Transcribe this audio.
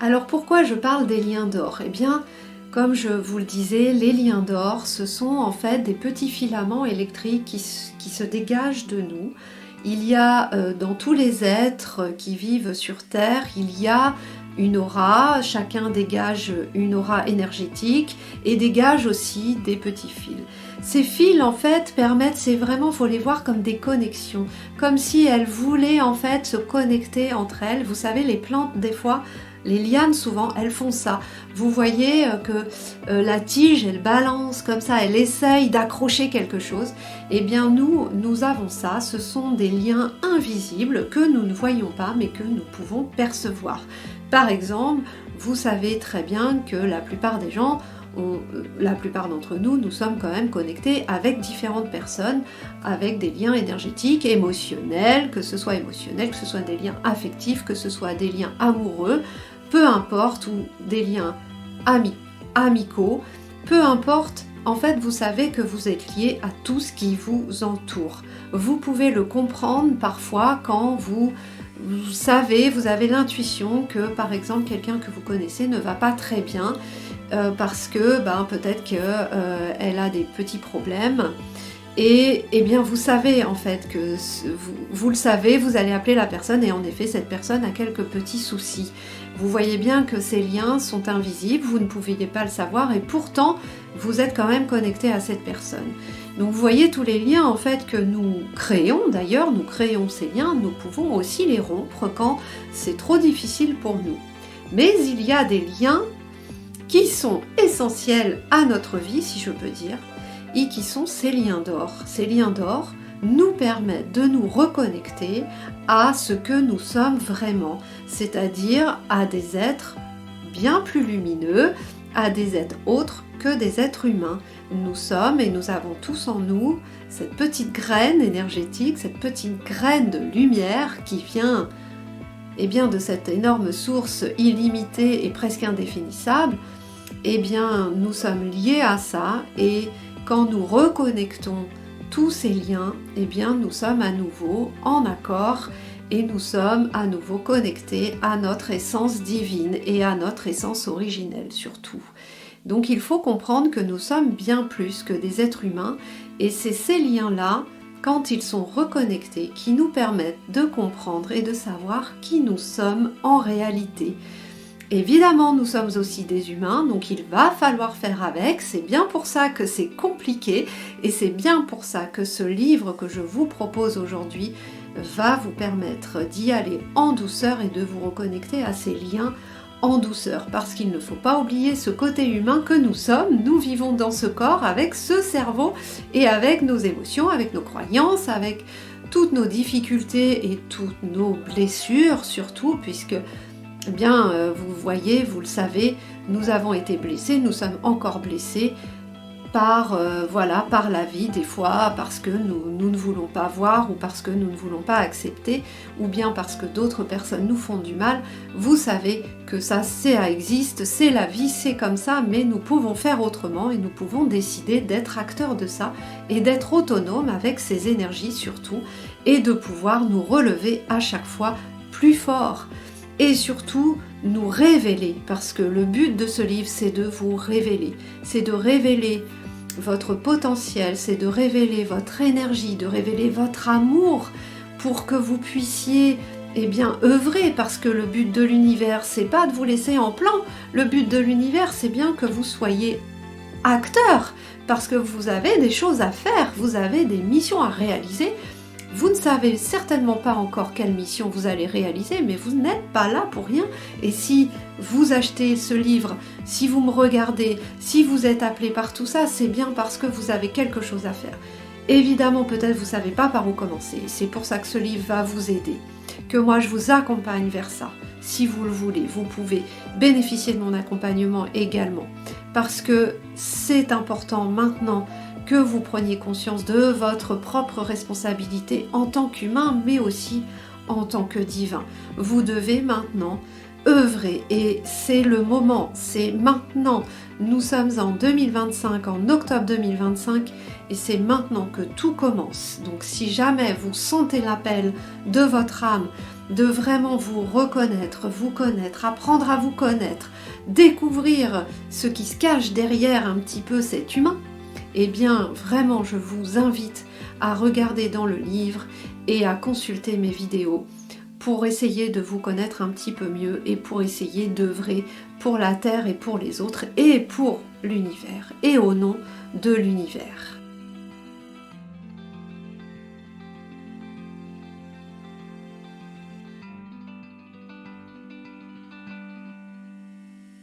Alors pourquoi je parle des liens d'or? Eh bien, comme je vous le disais, les liens d'or, ce sont en fait des petits filaments électriques qui se dégagent de nous. Il y a dans tous les êtres qui vivent sur Terre, il y a une aura, chacun dégage une aura énergétique et dégage aussi des petits fils. Ces fils en fait permettent, c'est vraiment, faut les voir comme des connexions, comme si elles voulaient en fait se connecter entre elles. Vous savez, les plantes des fois, les lianes souvent, elles font ça. Vous voyez que la tige, elle balance comme ça, elle essaye d'accrocher quelque chose. Eh bien nous avons ça, ce sont des liens invisibles que nous ne voyons pas mais que nous pouvons percevoir. Par exemple, vous savez très bien que la plupart des gens, la plupart d'entre nous, nous sommes quand même connectés avec différentes personnes, avec des liens énergétiques, émotionnels, que ce soit des liens affectifs, que ce soit des liens amoureux, peu importe, ou des liens amicaux, peu importe, en fait, vous savez que vous êtes liés à tout ce qui vous entoure. Vous pouvez le comprendre parfois quand vous savez, vous avez l'intuition que, par exemple, quelqu'un que vous connaissez ne va pas très bien, parce que peut-être qu'elle a des petits problèmes. Et bien vous savez en fait que vous le savez, vous allez appeler la personne et en effet cette personne a quelques petits soucis. Vous voyez bien que ces liens sont invisibles, vous ne pouviez pas le savoir et pourtant vous êtes quand même connecté à cette personne. Donc vous voyez tous les liens en fait que nous créons, d'ailleurs nous créons ces liens, nous pouvons aussi les rompre quand c'est trop difficile pour nous. Mais il y a des liens qui sont essentiels à notre vie, si je peux dire, et qui sont ces liens d'or. Ces liens d'or nous permettent de nous reconnecter à ce que nous sommes vraiment, c'est-à-dire à des êtres bien plus lumineux, à des êtres autres que des êtres humains. Nous sommes et nous avons tous en nous cette petite graine énergétique, cette petite graine de lumière qui vient de cette énorme source illimitée et presque indéfinissable. Nous sommes liés à ça et quand nous reconnectons tous ces liens, nous sommes à nouveau en accord et nous sommes à nouveau connectés à notre essence divine et à notre essence originelle surtout. Donc il faut comprendre que nous sommes bien plus que des êtres humains et c'est ces liens-là, quand ils sont reconnectés, qui nous permettent de comprendre et de savoir qui nous sommes en réalité. Évidemment, nous sommes aussi des humains, donc il va falloir faire avec. C'est bien pour ça que c'est compliqué et c'est bien pour ça que ce livre que je vous propose aujourd'hui va vous permettre d'y aller en douceur et de vous reconnecter à ces liens en douceur. Parce qu'il ne faut pas oublier ce côté humain que nous sommes. Nous vivons dans ce corps avec ce cerveau et avec nos émotions, avec nos croyances, avec toutes nos difficultés et toutes nos blessures surtout, puisque vous voyez, vous le savez, nous avons été blessés, nous sommes encore blessés par la vie, des fois parce que nous ne voulons pas voir ou parce que nous ne voulons pas accepter ou bien parce que d'autres personnes nous font du mal. Vous savez que ça existe, c'est la vie, c'est comme ça, mais nous pouvons faire autrement et nous pouvons décider d'être acteurs de ça et d'être autonomes avec ces énergies surtout et de pouvoir nous relever à chaque fois plus fort. Et surtout, nous révéler, parce que le but de ce livre, c'est de vous révéler. C'est de révéler votre potentiel, c'est de révéler votre énergie, de révéler votre amour pour que vous puissiez œuvrer, parce que le but de l'univers, c'est pas de vous laisser en plan. Le but de l'univers, c'est bien que vous soyez acteur, parce que vous avez des choses à faire, vous avez des missions à réaliser. Vous ne savez certainement pas encore quelle mission vous allez réaliser, mais vous n'êtes pas là pour rien. Et si vous achetez ce livre, si vous me regardez, si vous êtes appelé par tout ça, c'est bien parce que vous avez quelque chose à faire. Évidemment, peut-être vous ne savez pas par où commencer. C'est pour ça que ce livre va vous aider, que moi je vous accompagne vers ça. Si vous le voulez, vous pouvez bénéficier de mon accompagnement également. Parce que c'est important maintenant que vous preniez conscience de votre propre responsabilité en tant qu'humain, mais aussi en tant que divin. Vous devez maintenant œuvrer et c'est le moment, c'est maintenant. Nous sommes en 2025, en octobre 2025 et c'est maintenant que tout commence. Donc si jamais vous sentez l'appel de votre âme de vraiment vous reconnaître, vous connaître, apprendre à vous connaître, découvrir ce qui se cache derrière un petit peu cet humain, eh bien vraiment je vous invite à regarder dans le livre et à consulter mes vidéos pour essayer de vous connaître un petit peu mieux et pour essayer d'œuvrer pour la Terre et pour les autres et pour l'univers et au nom de l'univers.